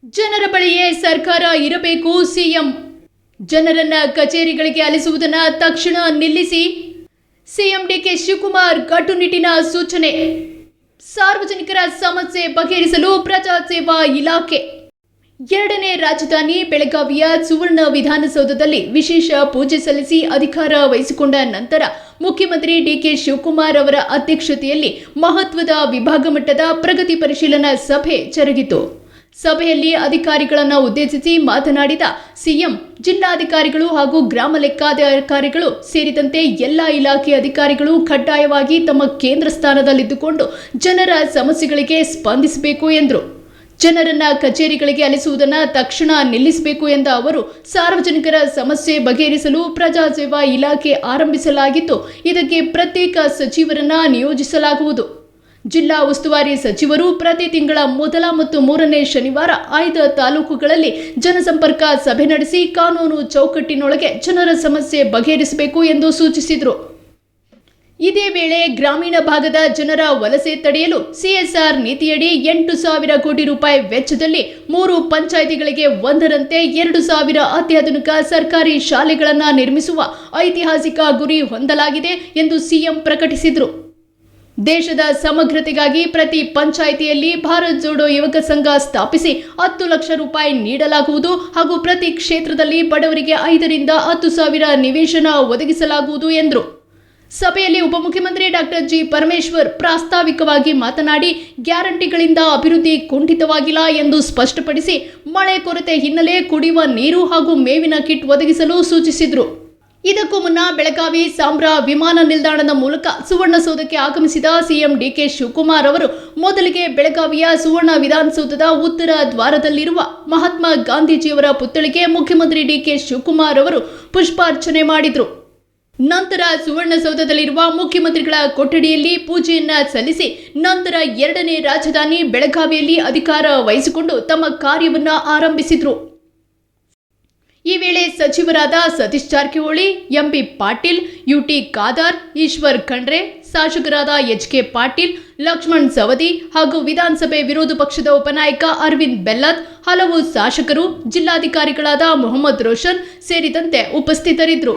ಜನರ ಬಳಿಯೇ ಸರ್ಕಾರ ಇರಬೇಕು. ಸಿಎಂ ಜನರನ್ನ ಕಚೇರಿಗಳಿಗೆ ಅಲಿಸುವುದನ್ನ ತಕ್ಷಣ ನಿಲ್ಲಿಸಿ. ಸಿಎಂ ಡಿಕೆ ಶಿವಕುಮಾರ್ ಕಟ್ಟುನಿಟ್ಟಿನ ಸೂಚನೆ. ಸಾರ್ವಜನಿಕರ ಸಮಸ್ಯೆ ಬಗೆಹರಿಸಲು ಪ್ರಜಾ ಸೇವಾ ಇಲಾಖೆ. ಎರಡನೇ ರಾಜಧಾನಿ ಬೆಳಗಾವಿಯ ಸುವರ್ಣ ವಿಧಾನಸೌಧದಲ್ಲಿ ವಿಶೇಷ ಪೂಜೆ ಸಲ್ಲಿಸಿ ಅಧಿಕಾರ ವಹಿಸಿಕೊಂಡ ನಂತರ ಮುಖ್ಯಮಂತ್ರಿ ಡಿಕೆ ಶಿವಕುಮಾರ್ ಅವರ ಅಧ್ಯಕ್ಷತೆಯಲ್ಲಿ ಮಹತ್ವದ ವಿಭಾಗ ಮಟ್ಟದ ಪ್ರಗತಿ ಪರಿಶೀಲನಾ ಸಭೆ ಜರುಗಿತು. ಸಭೆಯಲ್ಲಿ ಅಧಿಕಾರಿಗಳನ್ನು ಉದ್ದೇಶಿಸಿ ಮಾತನಾಡಿದ ಸಿಎಂ, ಜಿಲ್ಲಾಧಿಕಾರಿಗಳು ಹಾಗೂ ಗ್ರಾಮ ಲೆಕ್ಕಾಧಿಕಾರಿಗಳು ಸೇರಿದಂತೆ ಎಲ್ಲ ಇಲಾಖೆ ಅಧಿಕಾರಿಗಳು ಕಡ್ಡಾಯವಾಗಿ ತಮ್ಮ ಕೇಂದ್ರ ಸ್ಥಾನದಲ್ಲಿದ್ದುಕೊಂಡು ಜನರ ಸಮಸ್ಯೆಗಳಿಗೆ ಸ್ಪಂದಿಸಬೇಕು ಎಂದರು. ಜನರನ್ನ ಕಚೇರಿಗಳಿಗೆ ಅಲಿಸುವುದನ್ನು ತಕ್ಷಣ ನಿಲ್ಲಿಸಬೇಕು ಎಂದ ಅವರು, ಸಾರ್ವಜನಿಕರ ಸಮಸ್ಯೆ ಬಗೆಹರಿಸಲು ಪ್ರಜಾ ಸೇವಾ ಇಲಾಖೆ ಆರಂಭಿಸಲಾಗಿದ್ದು, ಇದಕ್ಕೆ ಪ್ರತ್ಯೇಕ ಸಚಿವರನ್ನ ನಿಯೋಜಿಸಲಾಗುವುದು. ಜಿಲ್ಲಾ ಉಸ್ತುವಾರಿ ಸಚಿವರು ಪ್ರತಿ ತಿಂಗಳ ಮೊದಲ ಮತ್ತು ಮೂರನೇ ಶನಿವಾರ ಆಯ್ದ ತಾಲೂಕುಗಳಲ್ಲಿ ಜನಸಂಪರ್ಕ ಸಭೆ ನಡೆಸಿ ಕಾನೂನು ಚೌಕಟ್ಟಿನೊಳಗೆ ಜನರ ಸಮಸ್ಯೆ ಬಗೆಹರಿಸಬೇಕು ಎಂದು ಸೂಚಿಸಿದರು. ಇದೇ ವೇಳೆ ಗ್ರಾಮೀಣ ಭಾಗದ ಜನರ ವಲಸೆ ತಡೆಯಲು ಸಿಎಸ್ಆರ್ ನೀತಿಯಡಿ 8,000 ಕೋಟಿ ರೂಪಾಯಿ ವೆಚ್ಚದಲ್ಲಿ 3 ಪಂಚಾಯಿತಿಗಳಿಗೆ ಒಂದರಂತೆ 2,000 ಅತ್ಯಾಧುನಿಕ ಸರ್ಕಾರಿ ಶಾಲೆಗಳನ್ನು ನಿರ್ಮಿಸುವ ಐತಿಹಾಸಿಕ ಗುರಿ ಹೊಂದಲಾಗಿದೆ ಎಂದು ಸಿಎಂ ಪ್ರಕಟಿಸಿದರು. ದೇಶದ ಸಮಗ್ರತೆಗಾಗಿ ಪ್ರತಿ ಪಂಚಾಯಿತಿಯಲ್ಲಿ ಭಾರತ್ ಜೋಡೋ ಯುವಕ ಸಂಘ ಸ್ಥಾಪಿಸಿ 10 ಲಕ್ಷ ರೂಪಾಯಿ ನೀಡಲಾಗುವುದು ಹಾಗೂ ಪ್ರತಿ ಕ್ಷೇತ್ರದಲ್ಲಿ ಬಡವರಿಗೆ 5 ರಿಂದ 10,000 ನಿವೇಶನ ಒದಗಿಸಲಾಗುವುದು ಎಂದರು. ಸಭೆಯಲ್ಲಿ ಉಪಮುಖ್ಯಮಂತ್ರಿ ಡಾಕ್ಟರ್ ಜಿ ಪರಮೇಶ್ವರ್ ಪ್ರಾಸ್ತಾವಿಕವಾಗಿ ಮಾತನಾಡಿ, ಗ್ಯಾರಂಟಿಗಳಿಂದ ಅಭಿವೃದ್ಧಿ ಕುಂಠಿತವಾಗಿಲ್ಲ ಎಂದು ಸ್ಪಷ್ಟಪಡಿಸಿ, ಮಳೆ ಕೊರತೆ ಹಿನ್ನೆಲೆ ಕುಡಿಯುವ ನೀರು ಹಾಗೂ ಮೇವಿನ ಕಿಟ್ ಒದಗಿಸಲು ಸೂಚಿಸಿದರು. ಇದಕ್ಕೂ ಮುನ್ನ ಬೆಳಗಾವಿ ಸಾಂಬ್ರಾ ವಿಮಾನ ನಿಲ್ದಾಣದ ಮೂಲಕ ಸುವರ್ಣಸೌಧಕ್ಕೆ ಆಗಮಿಸಿದ ಸಿಎಂ ಡಿಕೆ ಶಿವಕುಮಾರ್ ಅವರು ಮೊದಲಿಗೆ ಬೆಳಗಾವಿಯ ಸುವರ್ಣ ವಿಧಾನಸೌಧದ ಉತ್ತರ ದ್ವಾರದಲ್ಲಿರುವ ಮಹಾತ್ಮ ಗಾಂಧೀಜಿಯವರ ಪುತ್ಥಳಿಗೆ ಮುಖ್ಯಮಂತ್ರಿ ಡಿಕೆ ಶಿವಕುಮಾರ್ ಅವರು ಪುಷ್ಪಾರ್ಚನೆ ಮಾಡಿದರು. ನಂತರ ಸುವರ್ಣಸೌಧದಲ್ಲಿರುವ ಮುಖ್ಯಮಂತ್ರಿಗಳ ಕೊಠಡಿಯಲ್ಲಿ ಪೂಜೆಯನ್ನ ಸಲ್ಲಿಸಿ ನಂತರ ಎರಡನೇ ರಾಜಧಾನಿ ಬೆಳಗಾವಿಯಲ್ಲಿ ಅಧಿಕಾರ ವಹಿಸಿಕೊಂಡು ತಮ್ಮ ಕಾರ್ಯವನ್ನು ಆರಂಭಿಸಿದರು. ಈ ವೇಳೆ ಸಚಿವರಾದ ಸತೀಶ್ ಜಾರಕಿಹೊಳಿ, ಎಂಬಿ ಪಾಟೀಲ್, ಯುಟಿ ಖಾದರ್, ಈಶ್ವರ್ ಖಂಡ್ರೆ, ಶಾಸಕರಾದ ಎಚ್ಕೆ ಪಾಟೀಲ್, ಲಕ್ಷ್ಮಣ್ ಸವದಿ ಹಾಗೂ ವಿಧಾನಸಭೆ ವಿರೋಧ ಪಕ್ಷದ ಉಪನಾಯಕ ಅರವಿಂದ್ ಬೆಲ್ಲದ್, ಹಲವು ಶಾಸಕರು, ಜಿಲ್ಲಾಧಿಕಾರಿಗಳಾದ ಮೊಹಮ್ಮದ್ ರೋಷನ್ ಸೇರಿದಂತೆ ಉಪಸ್ಥಿತರಿದ್ದರು.